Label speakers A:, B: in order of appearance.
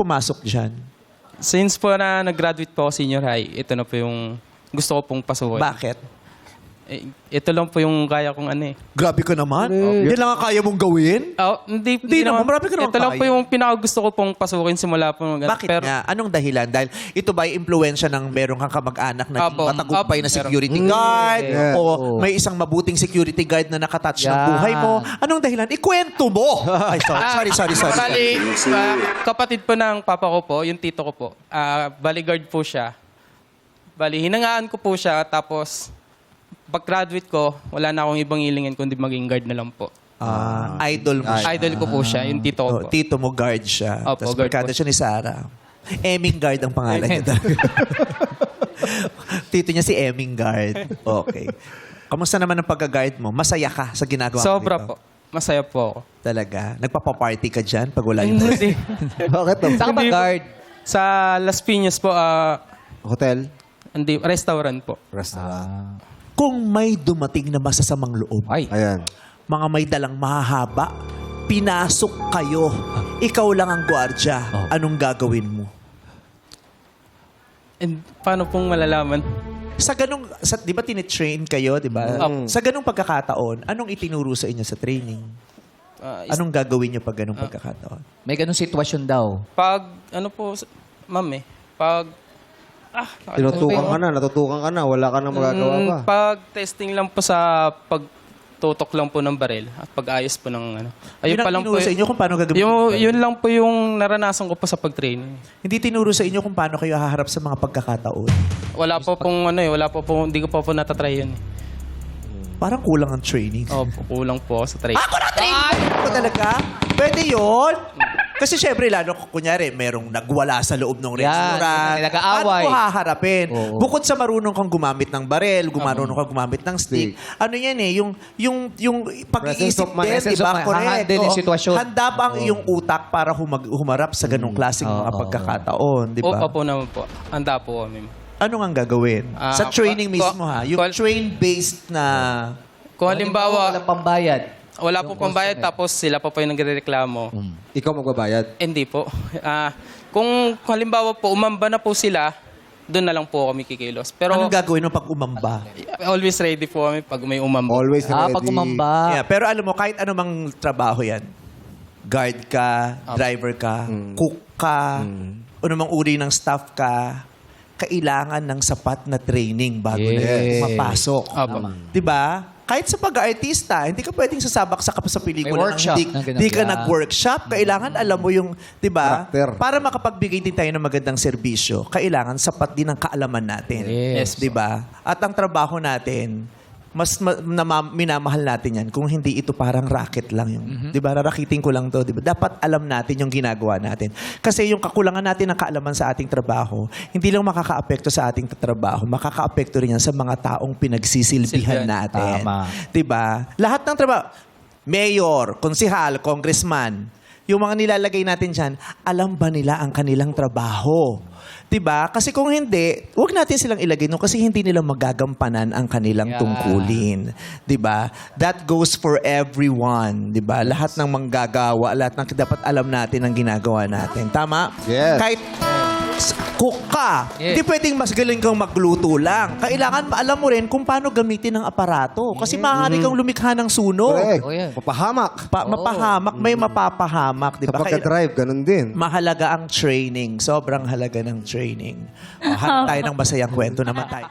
A: pumasok dyan?
B: Since po na nag-graduate po ako senior high, ito na po yung gusto ko pong pasukin.
A: Bakit?
B: Ito lang po yung kaya kong ano eh.
A: Grabe ka naman. Yan lang ang kaya mong gawin?
B: Hindi
A: naman, marami ka naman
B: ito lang
A: kaya.
B: po yung pinakagusto ko pong pasukin simula po.
A: Bakit nga? Anong dahilan? Dahil ito ba yung impluensya ng meron kang kamag-anak na
B: Apo.
A: matagumpay na
B: Apo,
A: security guard?
C: Yeah.
A: O may isang mabuting security guard na nakatouch ng buhay mo? Anong dahilan? Ikwento mo! Ay, sorry.
B: Bali, kapatid po ng papa ko po, yung tito ko po, bodyguard po siya. Bali, hinangaan ko po siya, tapos pag-graduate ko, wala na akong ibang hilingin kundi maging guard na lang po.
A: Idol mo siya.
B: Idol ko po siya, yung tito ko po.
A: Tito mo guard siya.
B: Opo,
A: Tapos
B: guard
A: barkada
B: po.
A: siya ni Sarah. Eming guard ang pangalan niya. Tito niya si Eming guard. Okay. Kamusta naman ang pagka-guard mo? Masaya ka sa ginagawa mo
B: Sobra
A: dito?
B: po. Masaya po ako.
A: Talaga? Nagpapaparty ka dyan pag wala yung
B: Hindi.
C: Bakit?
D: Saan ka ba
B: Hindi po.
D: guard?
B: Sa Las Piñas po,
C: Hotel?
B: restaurant po.
C: Restaurant.
A: Kung may dumating na masasamang loob,
C: Ayan.
A: mga may dalang mahahaba, pinasok kayo, ikaw lang ang gwardya, anong gagawin mo?
B: And paano pong malalaman?
A: Di ba tinitrain kayo, di ba? Sa ganung pagkakataon, anong itinuro sa inyo sa training? Anong gagawin nyo pag ganung pagkakataon?
D: May ganung sitwasyon daw.
B: Pag, ma'am
C: Natutukan ka na, wala ka na magagawa pa.
B: Pag testing lang po sa pagtutok lang po ng baril at pag-ayos po ng ano.
A: Yun ang tinuro sa inyo kung paano gagawin?
B: Yun lang po yung naranasan ko po sa pag-training.
A: Hindi tinuro sa inyo kung paano kayo haharap sa mga pagkakataon.
B: Wala po pong hindi ko pa po natatry yun.
A: Parang kulang ang training.
B: Opo, kulang po ako sa training.
A: Ako na training! Ako talaga? Pwede yun? Kasi syempre, lalo kunyari, merong nagwala sa loob ng restaurant.
D: may nag-aaway.
A: Paano mo haharapin?
D: Oo.
A: Bukod sa marunong kang gumamit ng barel, marunong kang gumamit ng stick, ano yan eh, yung pag-iisip
C: Presence of mind.
A: din, di ba?
D: Presence of mind.
A: Correct.
D: Hahandle yung
A: Oo.
D: sitwasyon.
A: Handa ba ang iyong utak para humarap sa ganong klaseng mga pagkakataon, di ba?
B: Opo naman po. Handa po kami.
A: Ano ang gagawin? Sa training mismo ha? Yung train-based na...
B: Kung halimbawa,
D: Walang pambayad.
B: wala po pambayad tapos sila pa po yung nagrereklamo.
C: Ikaw magbabayad.
B: Hindi po. Kung halimbawa po, umamba na po sila, doon na lang po kami kikilos. Pero
A: Anong gagawin mo pag umamba?
B: always ready po kami pag may umamba.
C: Always ready.
D: Pag umamba.
A: Yeah, pero alam mo, kahit anumang trabaho yan, guard ka, driver ka, cook ka, anumang uri ng staff ka, kailangan ng sapat na training bago na mapasok.
B: Opo.
A: Diba? Kahit sa pag-artista, hindi ka pwedeng sasabak sa pelikula.
D: May workshop
A: nang
D: na
A: Hindi ka
D: ganun.
A: nag-workshop. Kailangan alam mo yung, di ba?
C: Karakter.
A: Para makapagbigay din tayo ng magandang serbisyo, kailangan sapat din ang kaalaman natin.
D: Yes.
A: Di ba? At ang trabaho natin, minamahal natin yan kung hindi ito parang racket lang yung, di ba? Rarakitin ko lang to, di ba? Dapat alam natin yung ginagawa natin. Kasi yung kakulangan natin ng kaalaman sa ating trabaho, hindi lang makakaapekto sa ating trabaho, makakaapekto rin yan sa mga taong pinagsisilbihan natin.
D: Tama.
A: Di ba? Lahat ng trabaho, mayor, konsihal, congressman, yung mga nilalagay natin dyan, alam ba nila ang kanilang trabaho? Diba? Kasi kung hindi, wag natin silang ilagay no kasi hindi nila magagampanan ang kanilang tungkulin. Diba? That goes for everyone. Diba? Lahat ng manggagawa, lahat ng dapat alam natin ang ginagawa natin. Tama?
C: Yes.
A: Kahit cook ka,
D: Yes.
A: hindi pwedeng mas galing kang magluto lang. Kailangan alam mo rin kung paano gamitin ang aparato. Kasi maaari kang lumikha ng sunog.
C: Correct.
D: Oh, yeah.
C: Papahamak.
A: Mapahamak, may mapapahamak.
C: Sa
A: Diba?
C: pagka-drive, ganun din.
A: Mahalaga ang training. Sobrang halaga ng training. Hanap tayo ng masayang kwento naman tayo.